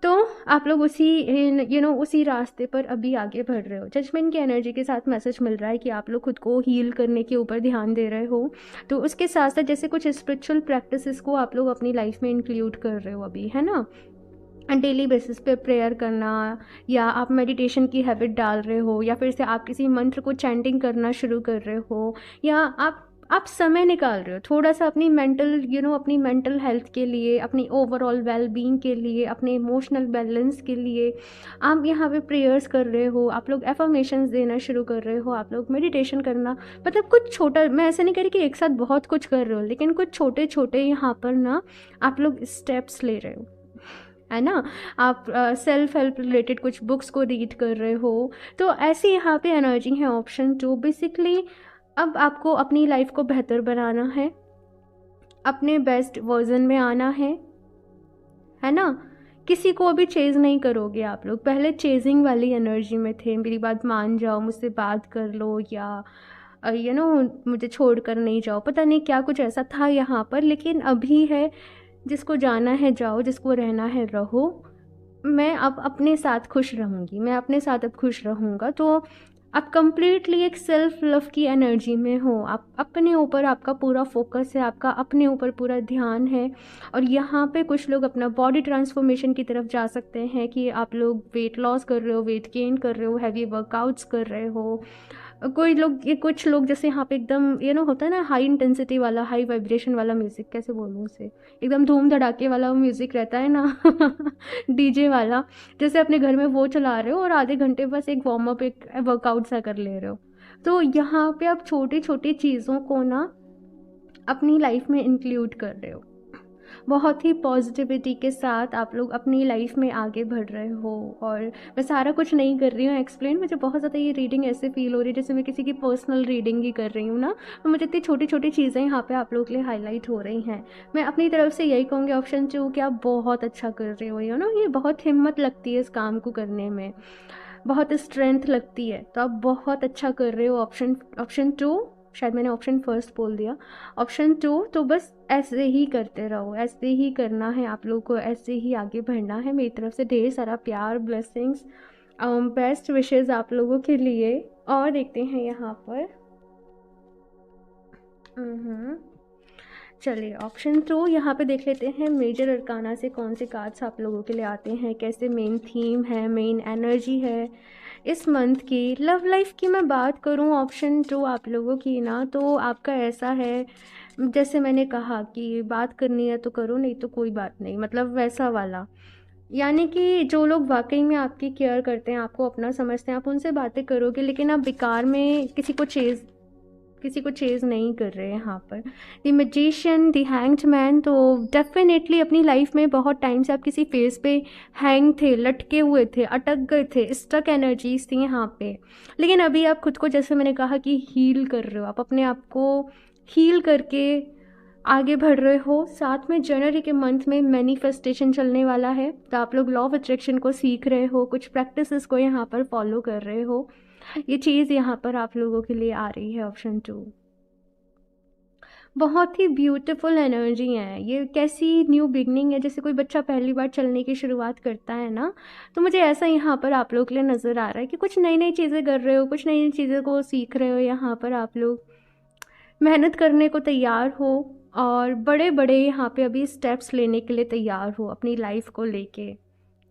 तो आप लोग उसी रास्ते पर अभी आगे बढ़ रहे हो। जजमेंट की एनर्जी के साथ मैसेज मिल रहा है कि आप लोग खुद को हील करने के ऊपर ध्यान दे रहे हो। तो उसके साथ साथ जैसे कुछ स्पिरिचुअल प्रैक्टिसेस को आप लोग अपनी लाइफ में इंक्लूड कर रहे हो अभी, है ना। डेली बेसिस पे प्रेयर करना, या आप मेडिटेशन की हैबिट डाल रहे हो, या फिर से आप किसी मंत्र को चैंटिंग करना शुरू कर रहे हो, या आप आप समय निकाल रहे हो थोड़ा सा अपनी मेंटल अपनी मेंटल हेल्थ के लिए, अपनी ओवरऑल वेल बीइंग के लिए, अपने इमोशनल बैलेंस के लिए आप यहाँ पे प्रेयर्स कर रहे हो, आप लोग एफर्मेशंस देना शुरू कर रहे हो, आप लोग मेडिटेशन करना, मतलब कुछ छोटा, मैं ऐसे नहीं कह रही कि एक साथ बहुत कुछ कर रहे हो, लेकिन कुछ छोटे छोटे यहाँ पर ना आप लोग स्टेप्स ले रहे हो, है ना। आप सेल्फ हेल्प रिलेटेड कुछ बुक्स को रीड कर रहे हो। तो ऐसी यहाँ पे एनर्जी है ऑप्शन 2। बेसिकली अब आपको अपनी लाइफ को बेहतर बनाना है, अपने बेस्ट वर्जन में आना है ना। किसी को अभी चेज़ नहीं करोगे आप लोग, पहले चेजिंग वाली एनर्जी में थे, मेरी बात मान जाओ, मुझसे बात कर लो, या मुझे छोड़ कर नहीं जाओ, पता नहीं क्या कुछ ऐसा था यहाँ पर। लेकिन अभी है, जिसको जाना है जाओ, जिसको रहना है रहो। मैं अब अपने साथ खुश रहूँगी, मैं अपने साथ अब खुश रहूँगा। तो आप कंप्लीटली एक सेल्फ लव की एनर्जी में हो, आप अपने ऊपर, आपका पूरा फोकस है, आपका अपने ऊपर पूरा ध्यान है। और यहाँ पे कुछ लोग अपना बॉडी ट्रांसफॉर्मेशन की तरफ जा सकते हैं कि आप लोग वेट लॉस कर रहे हो, वेट गेन कर रहे हो, हैवी वर्कआउट्स कर रहे हो। कोई लोग, ये कुछ लोग जैसे यहाँ पे एकदम होता है ना हाई इंटेंसिटी वाला, हाई वाइब्रेशन वाला म्यूज़िक, कैसे बोलूँ उसे, एकदम धूम धड़ाके वाला म्यूज़िक रहता है ना डीजे वाला, जैसे अपने घर में वो चला रहे हो और आधे घंटे बस एक वार्म अप, एक वर्कआउट सा कर ले रहे हो। तो यहाँ पे आप छोटी छोटी चीज़ों को ना अपनी लाइफ में इंक्लूड कर रहे हो, बहुत ही पॉजिटिविटी के साथ आप लोग अपनी लाइफ में आगे बढ़ रहे हो। और मैं सारा कुछ नहीं कर रही हूँ एक्सप्लेन, मुझे बहुत ज़्यादा ये रीडिंग ऐसे फील हो रही है जैसे मैं किसी की पर्सनल रीडिंग ही कर रही हूँ ना। तो मुझे इतनी छोटी छोटी चीज़ें यहाँ पे आप लोग के लिए हाईलाइट हो रही हैं। मैं अपनी तरफ से यही कहूँगी ऑप्शन 2 कि आप बहुत अच्छा कर रहे हो, ये बहुत हिम्मत लगती है इस काम को करने में, बहुत स्ट्रेंथ लगती है, तो आप बहुत अच्छा कर रहे हो। ऑप्शन 2, शायद मैंने ऑप्शन फर्स्ट बोल दिया, ऑप्शन 2। तो बस ऐसे ही करते रहो, ऐसे ही करना है आप लोगों को, ऐसे ही आगे बढ़ना है। मेरी तरफ से ढेर सारा प्यार, ब्लेसिंग्स, बेस्ट विशेज़ आप लोगों के लिए। और देखते हैं यहाँ पर, चलिए ऑप्शन 2 यहाँ पे देख लेते हैं, मेजर अरकाना से कौन से कार्ड्स आप लोगों के लिए आते हैं, कैसे मेन थीम है, मेन एनर्जी है इस मंथ की। लव लाइफ की मैं बात करूँ ऑप्शन 2 आप लोगों की ना, तो आपका ऐसा है, जैसे मैंने कहा कि बात करनी है तो करो, नहीं तो कोई बात नहीं, मतलब वैसा वाला। यानी कि जो लोग वाकई में आपकी केयर करते हैं, आपको अपना समझते हैं, आप उनसे बातें करोगे, लेकिन आप बेकार में किसी को चेज़ नहीं कर रहे हैं यहाँ पर। The magician, the hanged man, तो डेफिनेटली अपनी लाइफ में बहुत टाइम से आप किसी फेस पे हैंग थे, लटके हुए थे, अटक गए थे, स्टक एनर्जीज थी यहाँ पे। लेकिन अभी आप खुद को, जैसे मैंने कहा कि हील कर रहे हो, आप अपने आप को हील करके आगे बढ़ रहे हो। साथ में जनवरी के मंथ में मैनिफेस्टेशन चलने वाला है, तो आप लोग लॉ ऑफ अट्रैक्शन को सीख रहे हो, कुछ प्रैक्टिसेस को यहाँ पर फॉलो कर रहे हो। ये चीज़ यहाँ पर आप लोगों के लिए आ रही है ऑप्शन 2। बहुत ही ब्यूटीफुल एनर्जी है ये, कैसी न्यू बिगनिंग है, जैसे कोई बच्चा पहली बार चलने की शुरुआत करता है ना, तो मुझे ऐसा यहाँ पर आप लोग के लिए नज़र आ रहा है कि कुछ नई नई चीज़ें कर रहे हो, कुछ नई नई चीज़ें को सीख रहे हो। यहाँ पर आप लोग मेहनत करने को तैयार हो और बड़े बड़े यहाँ पे अभी स्टेप्स लेने के लिए तैयार हो अपनी लाइफ को लेके।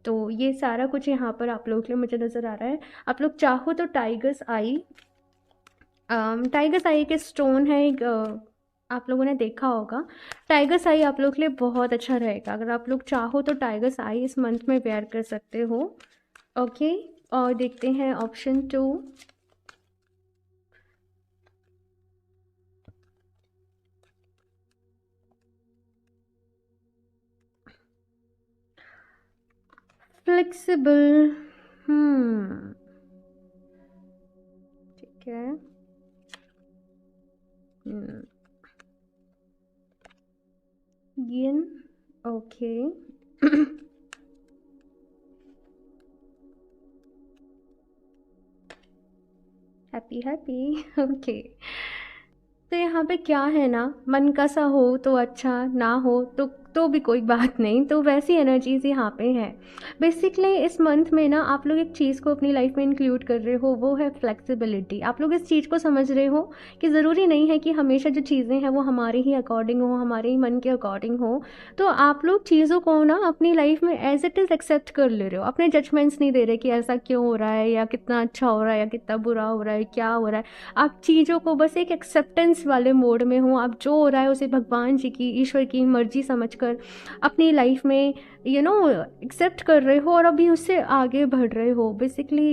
तो ये सारा कुछ यहाँ पर आप लोगों के लिए मुझे नज़र आ रहा है। आप लोग चाहो तो टाइगर्स आई के स्टोन है एक, आप लोगों ने देखा होगा। टाइगर्स आई आप लोग के लिए बहुत अच्छा रहेगा, अगर आप लोग चाहो तो टाइगर्स आई इस मंथ में वेयर कर सकते हो। ओके, और देखते हैं ऑप्शन 2। फ्लेक्सिबल, ठीक है। Yin, okay happy happy, okay. तो यहाँ पे क्या है ना, मन का सा हो तो अच्छा, ना हो तो तो भी कोई बात नहीं। तो वैसी एनर्जीज़ यहाँ पे है। बेसिकली इस मंथ में ना आप लोग एक चीज़ को अपनी लाइफ में इंक्लूड कर रहे हो, वो है फ्लेक्सिबिलिटी। आप लोग इस चीज़ को समझ रहे हो कि ज़रूरी नहीं है कि हमेशा जो चीज़ें हैं वो हमारे ही अकॉर्डिंग हो, हमारे ही मन के अकॉर्डिंग हो। तो आप लोग चीज़ों को ना अपनी लाइफ में एज इट इज़ एक्सेप्ट कर ले रहे हो। अपने जजमेंट्स नहीं दे रहे कि ऐसा क्यों हो रहा है, या कितना अच्छा हो रहा है, या कितना बुरा हो रहा है, क्या हो रहा है। आप चीज़ों को बस एक एक्सेप्टेंस वाले मोड में हो। आप जो हो रहा है उसे भगवान जी की, ईश्वर की मर्जी समझकर अपनी लाइफ में एक्सेप्ट कर रहे हो और अभी उससे आगे बढ़ रहे हो। बेसिकली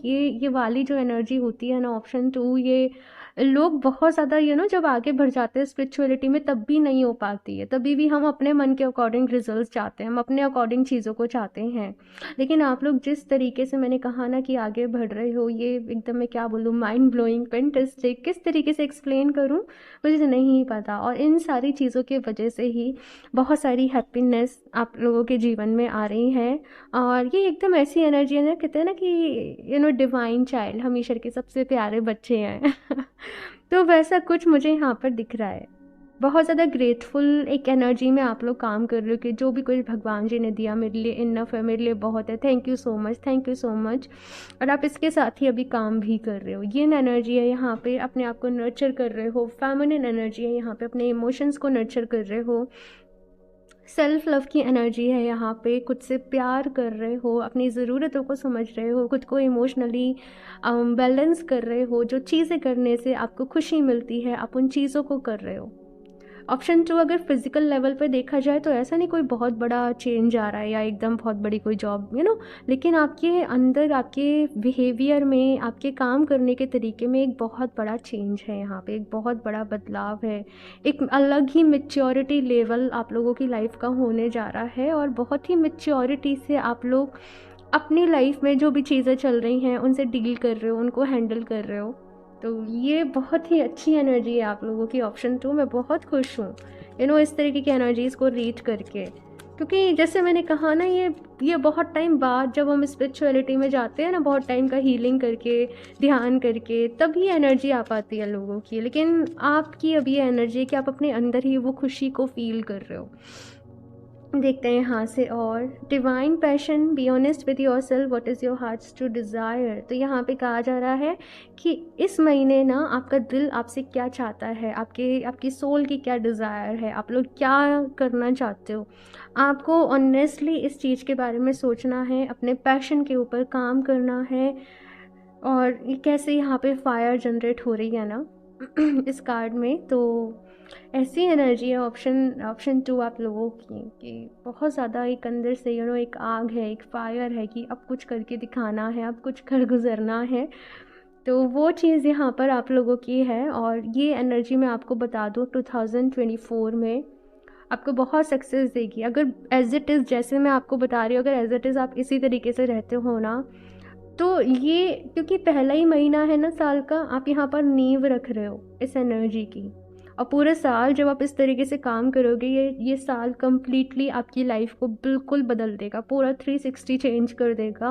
ये वाली जो एनर्जी होती है ना, ऑप्शन 2, ये लोग बहुत ज़्यादा जब आगे बढ़ जाते हैं स्पिरिचुअलिटी में, तब भी नहीं हो पाती है। तभी भी हम अपने मन के अकॉर्डिंग रिजल्ट चाहते हैं, हम अपने अकॉर्डिंग चीज़ों को चाहते हैं। लेकिन आप लोग जिस तरीके से मैंने कहा ना कि आगे बढ़ रहे हो, ये एकदम, मैं क्या बोलूँ, माइंड ब्लोइंग, फैंटास्टिक। किस तरीके से एक्सप्लेन करूँ मुझे नहीं पता। और इन सारी चीज़ों की वजह से ही बहुत सारी हैप्पीनेस आप लोगों के जीवन में आ रही है। और ये एकदम ऐसी एनर्जी है ना, कहते हैं ना कि डिवाइन चाइल्ड, हम ईश्वर के सबसे प्यारे बच्चे हैं। तो वैसा कुछ मुझे यहाँ पर दिख रहा है। बहुत ज़्यादा ग्रेटफुल एक एनर्जी में आप लोग काम कर रहे हो कि जो भी कुछ भगवान जी ने दिया मेरे लिए इनफ है, मेरे लिए बहुत है। Thank you so much, thank you so much. और आप इसके साथ ही अभी काम भी कर रहे हो। ये एनर्जी है यहाँ पे, अपने आप को नर्चर कर रहे हो। फेमिनिन एनर्जी है यहाँ पे, अपने इमोशंस को नर्चर कर रहे हो। सेल्फ लव की एनर्जी है यहाँ पे, खुद से प्यार कर रहे हो, अपनी ज़रूरतों को समझ रहे हो, खुद को इमोशनली बैलेंस कर रहे हो। जो चीज़ें करने से आपको खुशी मिलती है, आप उन चीज़ों को कर रहे हो। ऑप्शन 2, अगर फिज़िकल लेवल पे देखा जाए तो ऐसा नहीं कोई बहुत बड़ा चेंज आ रहा है या एकदम बहुत बड़ी कोई जॉब लेकिन आपके अंदर, आपके बिहेवियर में, आपके काम करने के तरीके में एक बहुत बड़ा चेंज है यहाँ पे, एक बहुत बड़ा बदलाव है। एक अलग ही मैच्योरिटी लेवल आप लोगों की लाइफ का होने जा रहा है और बहुत ही मैच्योरिटी से आप लोग अपनी लाइफ में जो भी चीज़ें चल रही हैं उनसे डील कर रहे हो, उनको हैंडल कर रहे हो। तो ये बहुत ही अच्छी एनर्जी है आप लोगों की, ऑप्शन 2। मैं बहुत खुश हूँ इस तरीके की एनर्जीज़ को रीड करके, क्योंकि जैसे मैंने कहा ना, ये बहुत टाइम बाद जब हम स्पिरिचुअलिटी में जाते हैं ना, बहुत टाइम का हीलिंग करके, ध्यान करके, तभी एनर्जी आ पाती है लोगों की। लेकिन आपकी अब ये एनर्जी है कि आप अपने अंदर ही वो खुशी को फील कर रहे हो। देखते हैं यहाँ से। और divine passion, be honest with yourself, what is your heart's to desire. तो यहाँ पे कहा जा रहा है कि इस महीने ना आपका दिल आपसे क्या चाहता है, आपकी सोल की क्या डिज़ायर है, आप लोग क्या करना चाहते हो। आपको ऑनेस्टली इस चीज़ के बारे में सोचना है, अपने पैशन के ऊपर काम करना है। और ये कैसे यहाँ पे फायर जनरेट हो रही है ना इस कार्ड में, तो ऐसी एनर्जी है ऑप्शन 2 आप लोगों की कि बहुत ज़्यादा एक अंदर से एक आग है, एक फायर है कि अब कुछ करके दिखाना है, अब कुछ कर गुजरना है। तो वो चीज़ यहाँ पर आप लोगों की है। और ये एनर्जी मैं आपको बता दूँ 2024 में आपको बहुत सक्सेस देगी। अगर एज इट इज़, जैसे मैं आपको बता रही हूँ, अगर एज इट इज़ आप इसी तरीके से रहते हो ना, तो ये, क्योंकि पहला ही महीना है ना साल का, आप यहाँ पर नींव रख रहे हो इस एनर्जी की। और पूरे साल जब आप इस तरीके से काम करोगे, ये साल कम्प्लीटली आपकी लाइफ को बिल्कुल बदल देगा, पूरा 360 चेंज कर देगा।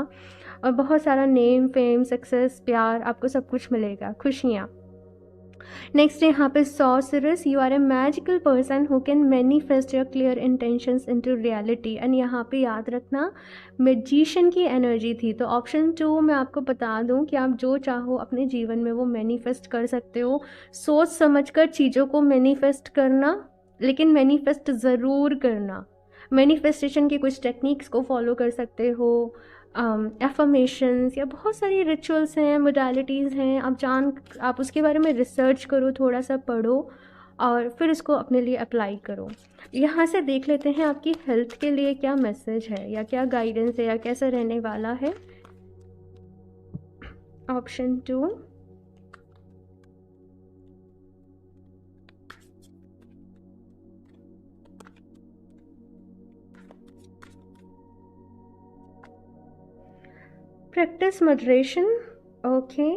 और बहुत सारा नेम, फेम, सक्सेस, प्यार, आपको सब कुछ मिलेगा, खुशियाँ। नेक्स्ट यहाँ पे sorceress, you are a magical person who can manifest your clear intentions into reality. And यहाँ पे याद रखना मैजिशियन की एनर्जी थी। तो ऑप्शन 2 मैं आपको बता दूँ कि आप जो चाहो अपने जीवन में वो मैनिफेस्ट कर सकते हो। सोच समझकर चीज़ों को मैनिफेस्ट करना, लेकिन मैनिफेस्ट ज़रूर करना। मैनिफेस्टेशन की कुछ टेक्निक्स को फॉलो कर सकते हो, एफर्मेशंस या बहुत सारी रिचुअल्स हैं, मोडालिटीज़ हैं। आप उसके बारे में रिसर्च करो, थोड़ा सा पढ़ो और फिर उसको अपने लिए अप्लाई करो। यहाँ से देख लेते हैं आपकी हेल्थ के लिए क्या मैसेज है या क्या गाइडेंस है या कैसा रहने वाला है। Option 2, practice moderation. Okay,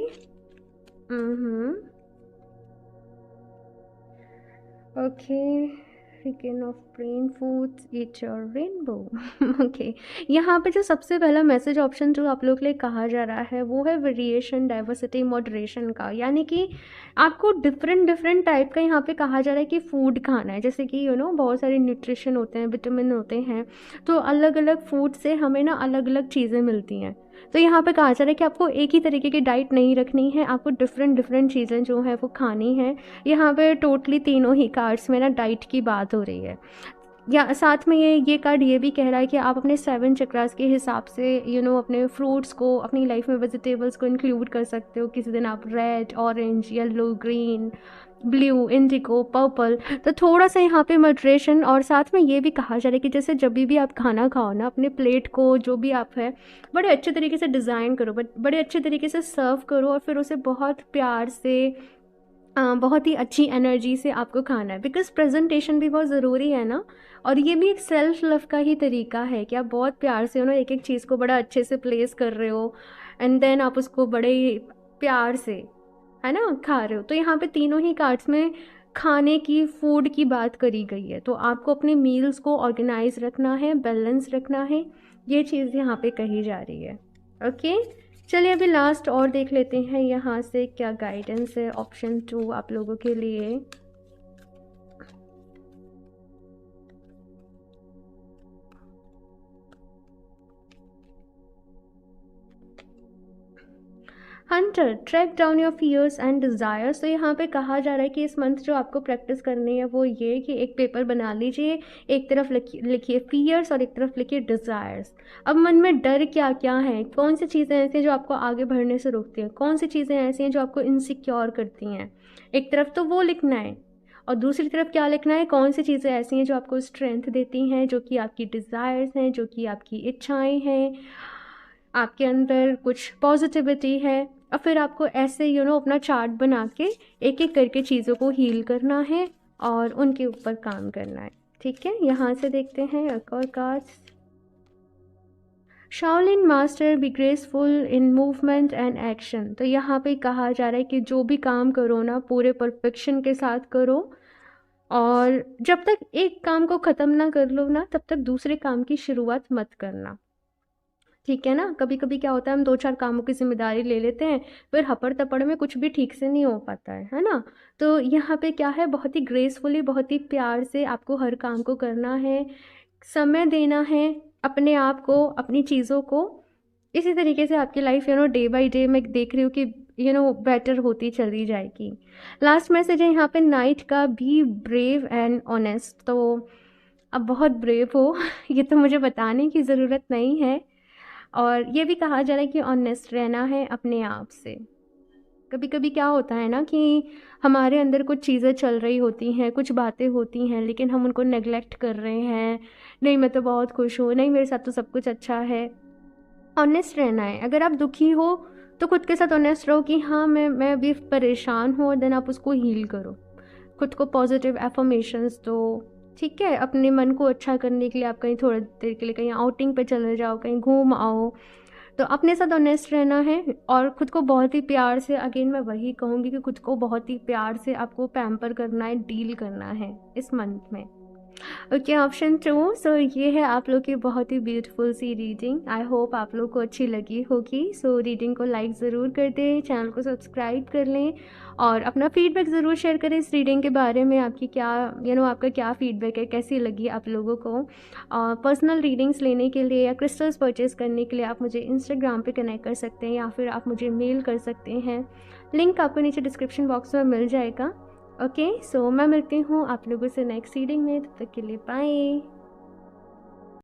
okay, Weekend of brain foods, eat your rainbow. Okay, यहाँ पे जो सबसे पहला मैसेज ऑप्शन जो आप लोग के लिए कहा जा रहा है वो है वेरिएशन, डाइवर्सिटी, मॉडरेशन का। यानी कि आपको डिफरेंट डिफरेंट टाइप का यहाँ पे कहा जा रहा है कि फूड खाना है। जैसे कि बहुत सारे न्यूट्रिशन होते हैं, विटामिन होते हैं, तो अलग अलग फूड से हमें ना अलग अलग चीज़ें मिलती हैं। तो यहाँ पे कहा जा रहा है कि आपको एक ही तरीके की डाइट नहीं रखनी है, आपको डिफरेंट डिफरेंट चीज़ें जो है वो खानी है। यहाँ पे टोटली तीनों ही कार्ड्स में ना डाइट की बात हो रही है। या साथ में ये कार्ड ये भी कह रहा है कि आप अपने 7 चक्रास के हिसाब से अपने फ्रूट्स को अपनी लाइफ में, वेजिटेबल्स को इंक्लूड कर सकते हो। किसी दिन आप red, orange, yellow, green, blue, Indigo, purple. तो थोड़ा सा यहाँ पे मॉडरेशन। और साथ में ये भी कहा जा रहा है कि जैसे जब भी आप खाना खाओ ना, अपने प्लेट को जो भी आप है बड़े अच्छे तरीके से डिज़ाइन करो, बड़े अच्छे तरीके से सर्व करो, और फिर उसे बहुत प्यार से बहुत ही अच्छी एनर्जी से आपको खाना है। बिकॉज प्रेजेंटेशन भी बहुत ज़रूरी है ना, और ये भी एक सेल्फ लव का ही तरीका है कि आप बहुत प्यार से एक एक चीज़ को बड़ा अच्छे से प्लेस कर रहे हो, एंड देन आप उसको बड़े ही प्यार से, है ना, खा रहे हो। तो यहाँ पे तीनों ही कार्ड्स में खाने की, फूड की बात करी गई है। तो आपको अपने मील्स को ऑर्गेनाइज रखना है, बैलेंस रखना है, ये चीज़ यहाँ पे कही जा रही है। ओके, चलिए अभी लास्ट और देख लेते हैं यहाँ से क्या गाइडेंस है ऑप्शन 2 आप लोगों के लिए। Hunter, track down your fears and desires. तो यहाँ पे कहा जा रहा है कि इस मंथ जो आपको प्रैक्टिस करनी है वो ये कि एक पेपर बना लीजिए, एक तरफ लिखिए फियर्स और एक तरफ लिखिए डिज़ायर्स। अब मन में डर क्या क्या है, कौन सी चीज़ें ऐसी हैं जो आपको आगे बढ़ने से रोकती हैं, कौन सी चीज़ें ऐसी हैं जो आपको इनसिक्योर करती हैं, एक तरफ तो वो लिखना है, और दूसरी तरफ क्या लिखना है, कौन सी चीज़ें ऐसी हैं जो आपको स्ट्रेंथ देती हैं, जो कि आपकी डिज़ायर्स हैं, जो कि आपकी इच्छाएँ हैं, आपके अंदर कुछ पॉजिटिविटी है। और फिर आपको ऐसे अपना चार्ट बना के एक एक करके चीज़ों को हील करना है और उनके ऊपर काम करना है। ठीक है, यहाँ से देखते हैं एक और cards. Shaolin master, be graceful in movement and action. तो यहाँ पे कहा जा रहा है कि जो भी काम करो ना पूरे परफेक्शन के साथ करो, और जब तक एक काम को ख़त्म ना कर लो ना तब तक दूसरे काम की शुरुआत मत करना। ठीक है ना, कभी कभी क्या होता है हम 2-4 कामों की जिम्मेदारी ले लेते हैं, फिर हपड़ तपड़ में कुछ भी ठीक से नहीं हो पाता है ना। तो यहाँ पे क्या है, बहुत ही ग्रेसफुली, बहुत ही प्यार से आपको हर काम को करना है, समय देना है अपने आप को, अपनी चीज़ों को। इसी तरीके से आपकी लाइफ डे बाई डे मैं देख रही हूँ कि बेटर होती चली जाएगी। लास्ट मैसेज है यहाँ पे नाइट का, बी ब्रेव एंड ऑनेस्ट। तो अब बहुत ब्रेव हो ये तो मुझे बताने की ज़रूरत नहीं है। और ये भी कहा जा रहा है कि ऑनेस्ट रहना है अपने आप से। कभी कभी क्या होता है ना कि हमारे अंदर कुछ चीज़ें चल रही होती हैं, कुछ बातें होती हैं, लेकिन हम उनको नेगलेक्ट कर रहे हैं। नहीं मैं तो बहुत खुश हूँ, नहीं मेरे साथ तो सब कुछ अच्छा है। ऑनेस्ट रहना है। अगर आप दुखी हो तो खुद के साथ ऑनेस्ट रहो कि हाँ मैं अभी परेशान हूँ, और देन आप उसको हील करो, खुद को पॉजिटिव एफर्मेशंस दो। ठीक है, अपने मन को अच्छा करने के लिए आप कहीं थोड़ी देर के लिए कहीं आउटिंग पे चले जाओ, कहीं घूम आओ। तो अपने साथ ऑनेस्ट रहना है और खुद को बहुत ही प्यार से, अगेन मैं वही कहूँगी कि खुद को बहुत ही प्यार से आपको पैम्पर करना है, डील करना है इस मंथ में। Okay, option 2। सो ये है आप लोग की बहुत ही ब्यूटीफुल सी रीडिंग। आई होप आप लोग को अच्छी लगी होगी। सो रीडिंग को लाइक ज़रूर कर दें, चैनल को सब्सक्राइब कर लें, और अपना फीडबैक ज़रूर शेयर करें इस रीडिंग के बारे में। आपकी क्या आपका क्या फीडबैक है, कैसी लगी आप लोगों को। पर्सनल रीडिंग्स लेने के लिए या क्रिस्टल्स परचेज़ करने के लिए आप मुझे इंस्टाग्राम पे कनेक्ट कर सकते हैं, या फिर आप मुझे मेल कर सकते हैं। लिंक आपको नीचे डिस्क्रिप्शन बॉक्स में मिल जाएगा। ओके, सो मैं मिलती हूँ आप लोगों से नेक्स्ट रीडिंग में। तब तक के लिए बाय।